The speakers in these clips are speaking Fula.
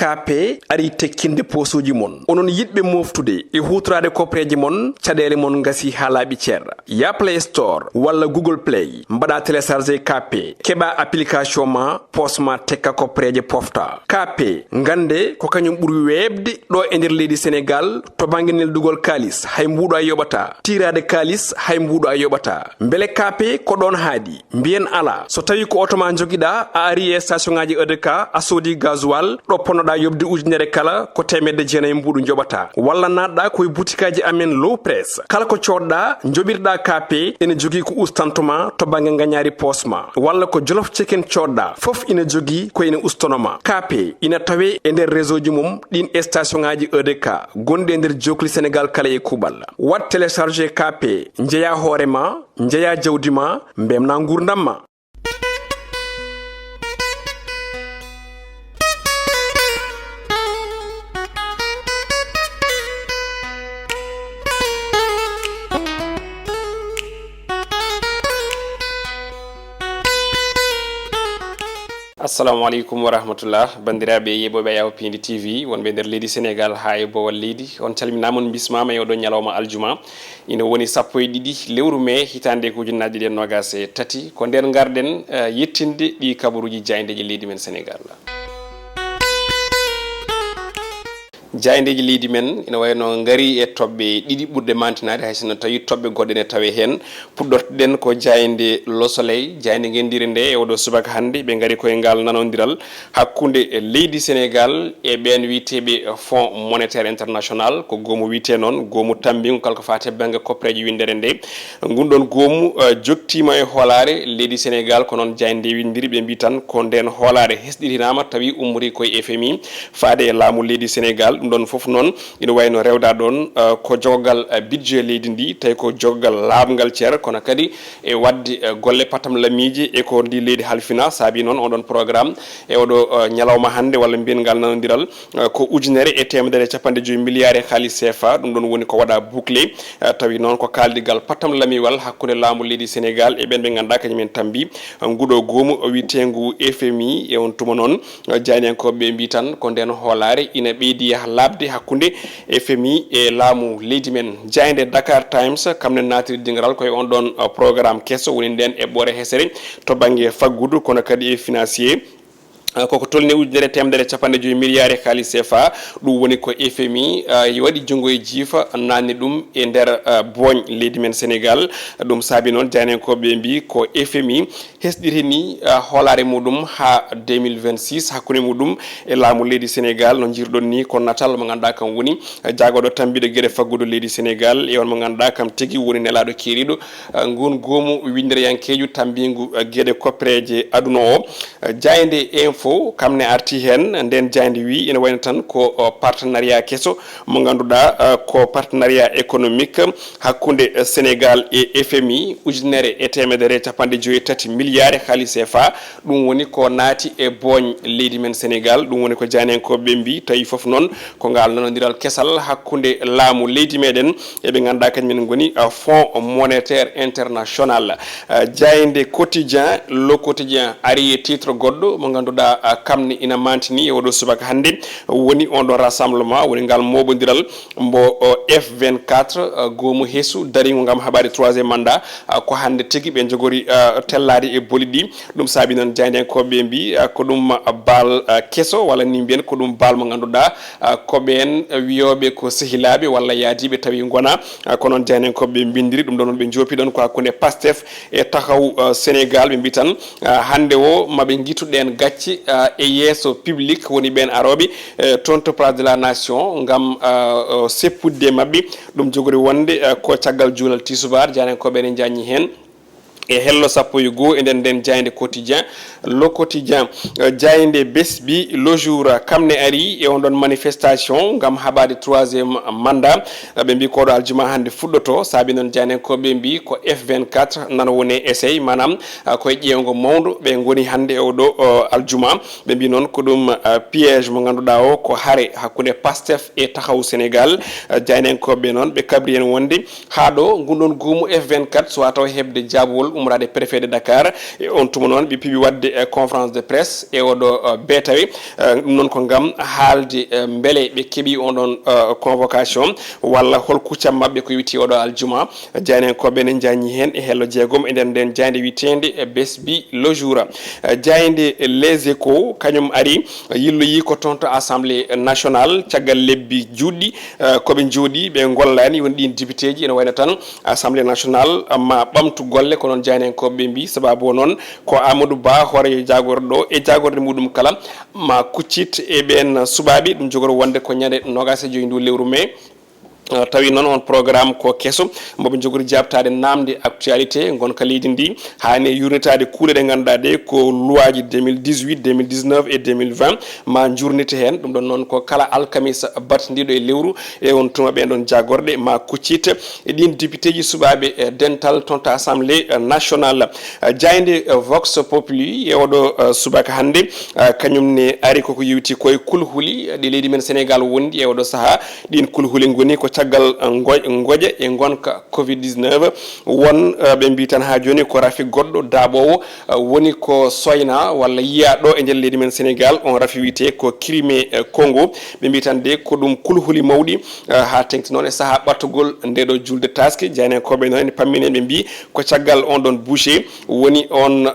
kape ari tekkinde posuji mon onon yidbe moftude e hutrade kopreji mon cadele mon ngasi halabi cer ya Play Store wala Google Play mbada télécharger kape keba application ma posma tekka kopreje pofta kape ngande ko kanyum buri webde do e nder leydi Sénégal to banginel dugol kalis hay mbudo ay yobata tirade kalis hay mbudo ay yobata mbele kape ko don haadi mbien ala so tawi ko otoma jogida a ari e station ngaji EDK a sodi gasoil do ponoda yobde ujunere kala ko temedde jeenay mbudu jobata walla nadda koy boutikaji amen low press kala ko codda jobirda kape ene jogi ko ustantuma to bange nganyari posma walla ko jolof chicken codda fof ina jogi ko ina ustonoma kape ina tawe e nder réseau ji mum din station ngaji EDK gonde nder jokli Sénégal kala e kubal wat télécharger kape njeya horema njeya jawdima mbemna ngurdamma. Assalamu alaikum wa rahmatullah bandirabe yebobe yaw Piindi TV wonbe der leydi Sénégal ha e bowal leydi on calminamon bismama yodo nyalawma aljuma ina woni sappo e didi lewru me hitande ko junnaji den nogase tati ko der garden yettinde di kaburuji jayndeji leydi men Sénégal jayndeji leydi men ina wayno ngari e tobbe didi budde mantinade hay sino tawi tobbe godde ne tawe hen puddorten ko jaynde Le Soleil jaynde gendire nde e odo subaka hande be ngari koy ngal nanodiral hakkunde leydi Sénégal e ben witebe Fonds monétaire international ko gomu wite non gomu tambing kalko fate bange kopreji windere nde gundon gomu joktima e holare leydi Sénégal ko non jaynde windiri be mbitan ko den holare hesdirinama tawi umri koy FMI faade e laamu leydi Sénégal don fof non ina wayno rewda don ko jogal budget leydi ndi tay ko jogal laabgal cer kono kadi e waddi golle patam lamiji e ko ndi leydi halfina sabi non on don programme e odo nyalawma hande walla mbingal nanodiral ko ujunere e temedere capande joyi milliard e khalis CFA dum don woni ko wada boucler tawi non ko kaldigal patam lamiwal hakkunde laamu leydi Sénégal e ben be ganda kanyumen tambi ngudo gomu witengu FMI e on tuma non jani ko be mbitan ko den holare ina beedi labde hakkunde FMI e laamu leydi men jaynde Dakar Times kamne natiri dingal koy on don programme kesso woni den e bore hesere to bangi faggudu kono kadi e financier koko tolne ujunere temdere capande joyi milliard e khalis CFA dum woni ko FMI wadi jongo e jifa nanni dum e der boñ leydi men Sénégal dum sabi non jani ko be mbi ko FMI hesdiri ni holare mudum ha 2026 hakkunde mudum e laamu leydi Sénégal no jirdon ni ko natal mo ganda kam woni jagodo tambide gere faggudo leydi Sénégal e on mo ganda kam tegi woni nelado kirido ngon gomu windere yankeju tambingu gede kopreje aduna o jaynde fo kamne arti hen den jandi wi ina wayna tan ko partenariat kesso mo ganduda ko partenariat économique hakkunde Sénégal e FMI ujunere e temedere capande joyi tati milliard khalis CFA dum woni ko naati e boñ leydi men Sénégal dum woni ko janen ko be mbi tawi fof non ko ngal nanodiral kessal hakkunde laamu leydi meden e be ganda kanymen goni Fonds monétaire international jaynde quotidien Le Quotidien ari e titre goddo mo ganduda kamni ina mantini e wodo subaka hande woni on do rassemblement woni ngal mobodiral mbo F24 gomu hesu daringo ngam habari 3e mandat ko hande tigi be jogori tellade e bolidi dum sabi non jayden ko be mbi ko dum bal kesso wala ni ben ko dum bal mo ganduda ko ben wiyobe ko sehilabe wala yaadibe tawi ngona ko non jayden ko be bindiri dum don be jopi don ko hakkunde Pastef e taxaw Sénégal be mbitan hande o mabe gituden gacci e yeso public woni ben arobi tonto place de la nation ngam seppudde mabbe dum jogori wonde ko tiagal julal tisubar janen ko ben janni hen e hello sappo e go e den jaynde quotidien Le Quotidien jaynde besbi Le Jour kamne ari e on don manifestation ngam habade 3e mandat be mbi ko do aljuma hande fuddoto sabi non janen ko be mbi ko F24 nana woni essay manam ko jeengo mawdo be ngoni hande o do aljuma be mbi non ko dum piège mo ganduda o ko hare hakkunde Pastef e taxaw Sénégal janen ko be non be kabrien wonde ha do gundon gumu F24 so ataw hebde jabwol umrade préfet de Dakar e on tuma noon ɓe piɓi wadde conférence de presse e oɗo beetawe ɗum noon ko ngam haalde beele ɓe keeɓi on ɗon convocation walla hol kuccam mabɓe ko witi oɗo aljuma jaynenkoɓe ne jañi hen e hello jeegom e nder nden jayde witende besbi le jour jayde les échos kañum ari yilloyi ko toon to assemblée nationale caggal lebbi juɗɗi koɓe jooɗi ɓe gollani woni ɗin député ji ene wayno tan assemblée nationale ma ɓamtu golle ko noon jaynenkoɓe mbi sababu noon ko Amadou Ba hoore jagorɗo ɗo e jagorde muɗum kala ma kuccit e ɓen suɓaɓe ɗum jogori wonde ko ñande 25 ndu lewru mai tawi noon on programme ko kesso mboɓe jogori jabtade namde actualité gonka leydi ndi hani yurnitade kuuɗe ɗe ganduɗa ɗe ko loi ji 2018 2019 et 2020 ma jurnite hen ɗum ɗon noon ko kala alkamisa battidiɗo e lewru e on tuma ɓen ɗon jagorɗe ma kuccita e ɗin député ji suɓaɓe dental toon to assemblée nationale jayde vox populi e oɗo subaka hande kañum ne ari koko yewti koye kulhuli ɗi leydi men Sénégal wondi e oɗo saaha ɗin kulhuli goni ko caggal goƴe e gonka covid-19 won ɓe mbi tan ha joni ko rafi goɗɗo daaɓowo woni ko soyna walla yiya ɗo e nder leydi men Sénégal on rafi wiyete ko Crimée Congo ɓe mbi tan de ko ɗum kulhuli mawɗi ha tengti noon e saaha ɓattugol ndeɗo julde taske jaynenkoɓe noon ene pammine ɓe mbi ko caggal on ɗon boucher woni on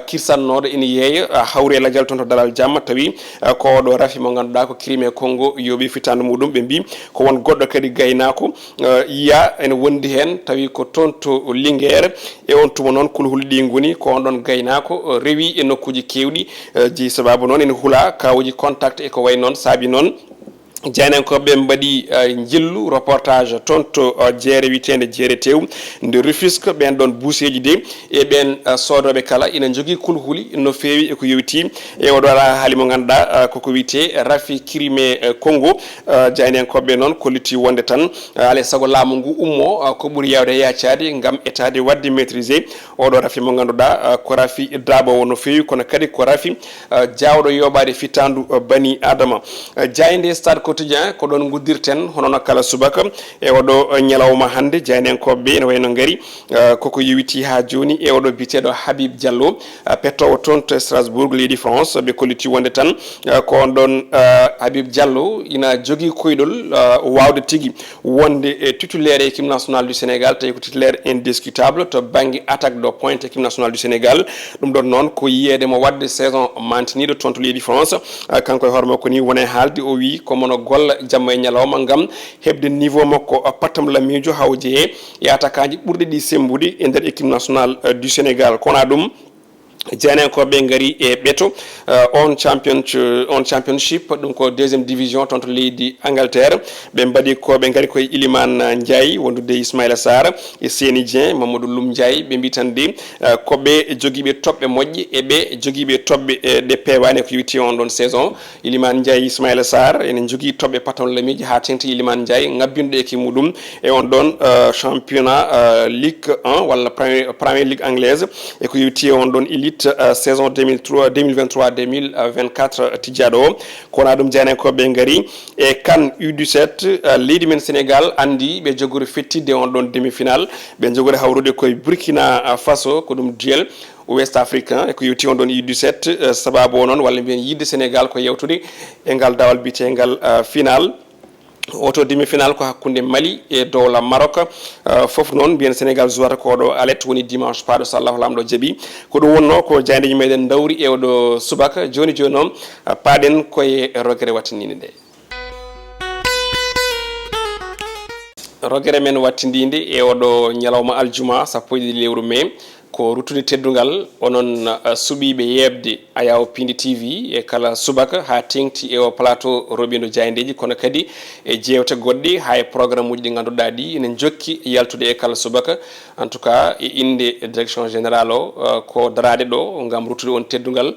kirsannoɗo ina yeeya hawre ladial toon to dalal jamma tawi ko oɗo rafi mo ganduɗa ko Crimée Congo yoɓi fitandu muɗum ɓe mbi ko won goɗɗo kadi gaynako yiya ene wondi hen tawi ko toon to Linguére e on tuma noon kulhuli ɗi goni ko on ɗon gaynako rewi e nokkuji kewɗi ji sababu noon ene huula kawuji contact e ko way noon saabi noon jaynenkoɓe mbaɗi jillu reportage toon to jeere witende jeere tew nde Rufisque ɓen ɗon buuseji de e ɓen sodoɓe kala ina jogui kulhuli no fewi eko yewti e oɗo ala haali mo ganduɗa koko wiyete rafi Crimée Congo jaynenkoɓe noon kolliti wonde tan alay saago laamu ngu ummo ko ɓuuri yawde yaccade gam etade wadde maîtrisé oɗo rafi mo ganduɗa ko rafi daabowo no fewi kono kadi ko rafi jawɗo yoɓade fitandu bani adama jayde stade quotidien ko ɗon guddirten hono kala subaka e oɗo ñalawma hande jaynenkoɓe ene wayno gaari koko yewiti ha joni e oɗo biteɗo Habib Diallo pettowo toon to Strasbourg leydi France ɓe kolliti wonde tan ko on ɗon Habib Diallo ina jogui koyɗol wawde tigui wonde e titulaire équipe nationale du Sénégal tawi ko titulaire indiscutable to banggue attaque de pointe équipe nationale du Sénégal ɗum ɗon noon ko yiyedemo wadde saison mantiniɗo toon to leydi France kanko e hoore makko ni wone haalde o wi ko mono golla jamma e ñalawma gam hebde niveau makko pattam lamijo hawje e attaquant ji ɓurɗi ɗi sembude e nder équipe nationale du Sénégal kona ɗum jaynenkoɓe gaari e ɓeeto on championship ɗum ko deuxiéme division toon to leydi Angleterre ɓe mbaɗi ko ɓe gaari koye Ilimane Ndiaye wondude Ismaïla Sarr e Seni Dieng Mamadou Loum Ndiaye ɓe mbi tan de koɓe joguiɓe toɓɓe moƴƴe e ɓe joguiɓe toɓɓe ɗe pewani ko yewti on ɗon saison Ilimane Ndiaye Ismaïla Sarr ene jogui toɓɓe patam lamiji ha tengti Ilimane Ndiaye ngabbinɗo équipe muɗum e on ɗon championnat Ligue 1 walla Premier Ligue anglaise e ko yewti on ɗon élite saison 2023-2024 tijjaɗo o kona ɗum jaynenkoɓe gaari e CAN U17 leydi men Sénégal andi ɓe jogori fettidde on ɗon demi final ɓe jogori hawrude koye Burkina Faso ko ɗum duel West Africain e ko yewti on ɗon U17 sababu o noon walla mbiyen yidde Sénégal ko yewtude e ngal dawal bitegal final auto demi final ko hakkunde Mali e dowla Maroc foof noon mbiyen Sénégal jouata ko ɗo alet woni dimanche paɗo so Allahu lamɗo jaaɓi ko ɗum wonno ko jayndeji meɗen dawri e oɗo subaka joni joni noon paɗen koye rogere wattininde nde rogere men wattindinde e oɗo ñalawma aljuma sappo e lewru mai ko ruttude teddugal onon suɓiɓe yebde ayaw Piindi TV e kala subaka ha tengti e o plateau roɓindo jayndeji kono kadi e jewte goɗɗe ha e programme uji ɗi ganduɗa ɗi ene jokki yaltude e kala subaka en tout cas e inde direction général o ko darade ɗo gam ruttude on teddugal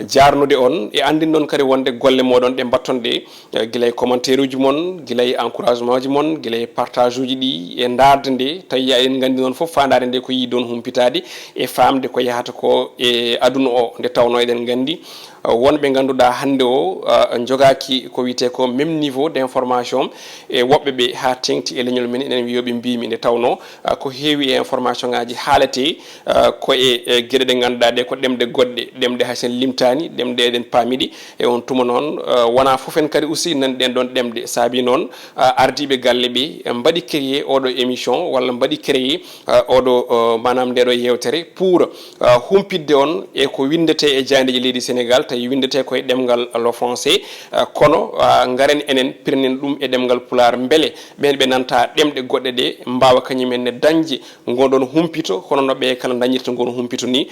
jarnude on e andin noon kadi wonde golle moɗon ɗe battonɗe guilay commentaire uji mon guilay encouragement ji mon guilay partage uji ɗi e darde nde tawi en gandi noon foof fandade nde ko yi don humpitade e famde ko yahata ko e aduna o nde tawno eɗen gandi wonɓe ganduɗa hande o jogaki ko wiyete ko même niveau d'information e woɓɓe ɓe ha tengti e leñol men enen wiyoɓe mbimi nde tawno ko heewi e information ngaji haalete ko e gueɗe ɗe ganduɗa ɗe ko ɗemɗe goɗɗe ɗemɗe hay sen limtani ɗemɗe eɗen paamiɗi e on tuma noon wona foof en kadi aussi nani ɗen ɗon ɗemɗe saabi noon ardiɓe galle ɓe mbaɗi créé oɗo émission walla mbaɗi créé oɗo manam ndeɗo yewtere pour humpidde on e ko windete e jayndeji leydi Sénégal tawi windete koye ɗemgal le français kono garen enen pirnen ɗum e ɗemgal pulaar beele ɓen ɓe nanta ɗemɗe goɗɗe ɗe mbawa kañumen ne dañde gonɗon humpito hono no ɓe kala dañirta gon humpito ni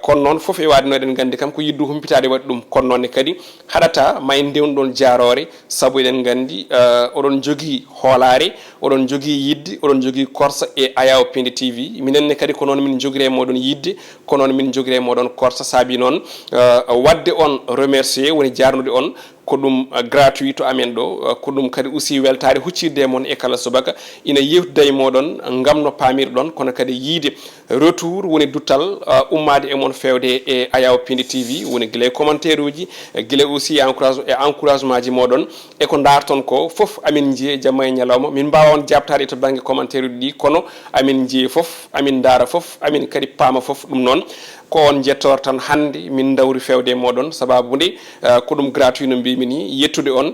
kono noon foof e wadino eɗen gandi kam ko yiddu humpitade waɗi ɗum kono noon kadi haɗata may ndewɗon jarore saabu eɗen gandi oɗon jogui hoolare oɗon jogui yidde oɗon jogui korsa e ayaw Piindi TV minenne kadi ko noon min jogire moɗon yidde ko noon min jogire moɗon korsa saabi noon wadde on remercier woni jarnude on ko ɗum gratuit to amen ɗo ko ɗum kadi aussi weltare huccirde mon e kala subaka ina yewtude e moɗon gam no pamirɗon kono kadi yiide retour woni duttal ummade e mon fewde e ayaw Piindi TV woni guila e commentaire uji guila aussi encouragement ji moɗon e ko darton ko foof amin jiiye jamma e ñalawma min mbawa on jabtade to banggue commentaire uji ɗi kono amin jiiye foof amin daara foof amin kadi paama foof ɗum noon ko on jettor tan hande min dawri fewde e moɗon sababude ko ɗum gratuit no mbimi ni yettude on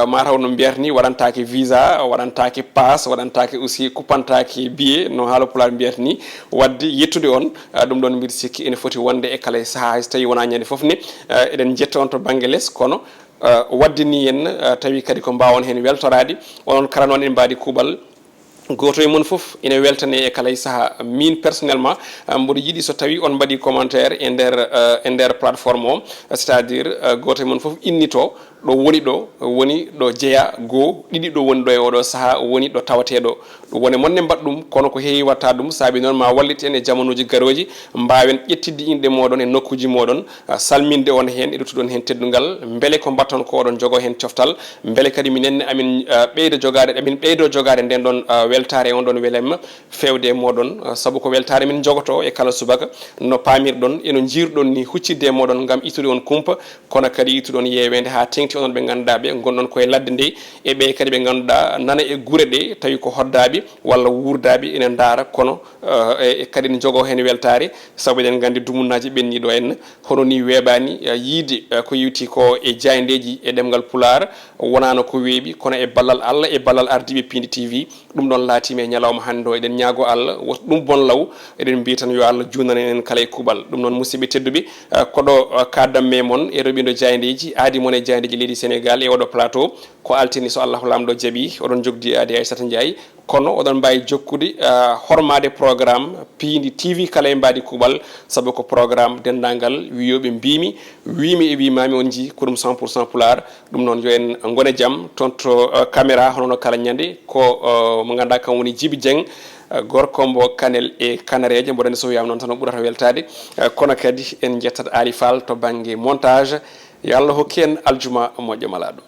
mataw no mbiyata ni waɗantake visa waɗantake passe waɗantake aussi kupantake billet no haala pulaar mbiyata ni wadde yettude on ɗum ɗon mbiɗa sikki ene foti wonde e kala saaha so tawi wona ñande foof ne eɗen jetta on to banggue less kono wadde ni en tawi kadi ko mbawon hen weltorade onon kala noon en mbaɗi kuuɓal goto e mon foof ina weltane e kala saaha min personnellement mboɗo yiiɗi so tawi on mbaɗi commentaire e nder plateforme o c'est à dire goto e mon foof innito ɗo woni ɗo woni ɗo jeeya goo ɗiɗi ɗo woni ɗo e oɗo saaha woni ɗo tawateɗo ɗum woni monne mbaɗ ɗum kono ko heewi watta ɗum saabi noon ma wallit en e jamanuji garoji mbawen ƴettidde inɗe moɗon e nokkuji moɗon salminde on hen e ɗuttuɗon hen teddugal beele ko mbatton ko oɗon jogo hen coftal beele kadi minenne amin ɓeydo jogade nden ɗon weltare e on ɗon welema fewde e moɗon saabu ko weltare min jogoto e kala subaka no pamirɗon eno jirɗon ni huccidde e moɗon gam ittude on kumpa kono kadi ittuɗon yewede ha tengti onon ɓe ganduɗa ɓe gonɗon koye ladde nde e ɓe kadi ɓe ganduɗa nana e guure ɗe tawi ko hoddaɓe walla wurdaɓe ene daara kono e kadi ne jogo hen weltare saabu eɗen gandi dumunnaji ɓenniɗo en hono ni weeɓani yiide ko yewti ko e jayndeji e ɗemgal pulaar wonano ko weeɓi kono e ballal Allah e ballal ardiɓe Piindi TV ɗum ɗon laatimi e ñalawma hande o eɗen ñaago Allah ɗum bon law eɗen mbiya tan yo Allah junnan en kala e kuuɓal ɗum noon musidɓe tedduɓe koɗo kaddamme mon e roɓindo jayndeji aadi mon e jayndeji leydi Sénégal e oɗo plateau ko altini so Allahu lamɗo jaaɓi oɗon jogdi aadi Aissata Ndiaye kono oɗon mbawi jokkude hormade programme Piindi TV kala e mbadi kuuɓal saabu ko programme dendagal wiyoɓe mbimi wimi e wimami on jii ko ɗum 100% pulaar ɗum noon yo en gone jaam toon to caméra honono kala ñande ko mo ganduɗa kam woni Djiby Dieng gorko mbo Kanel e Kanareje mboɗon so wiyama noon tan o ɓurata weltade kono kadi en jettat Ali Fall to banggue montage yo Allah hokki en aljuma moƴƴo malaɗo.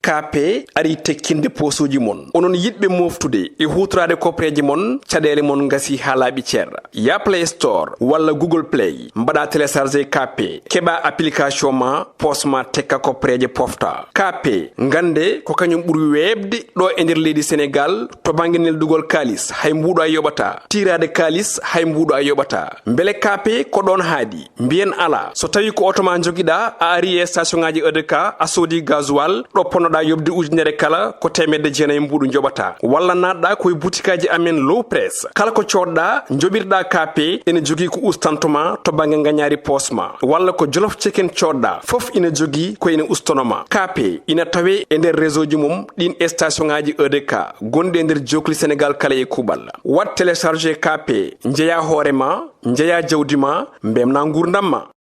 KP ari tekkinde posuji mon onon yidɓe moftude e hutorade kopreji mon caɗele mon gasi ha laaɓi ceerra ya Play Store walla Google Play mbaɗa téléchargé KP keɓa application ma posma tekka kopreje pofta KP gande ko kañum ɓuuri webde ɗo e nder leydi Sénégal to banggue neldugol kalis hay mbuɗo a yoɓata tirade kalis hay mbuɗo a yoɓata beele KP ko ɗon haadi mbiyen ala so tawi ko auto ma joguiɗa a ari e station ngaji EDK a soodi gasoil ɗo ponnoɗa yobde ujunere kala ko temedde jeenayyi mbuɗu joɓata walla natɗa koye boutikaji amen low press kala ko coɗɗa joɓirɗa KP ene jogui ko ustantoma to banggue gagnari posma walla ko jolof chicken coɗɗa foof ina jogui ko ene ustanoma KP ina tawe e nder réseau ji mum ɗin station ngaji EDK gonɗi e nder jokli Sénégal kala e kuuɓal wat téléchargé KP jeeya hoorema jeeya jawdi ma mbemna gurdam ma.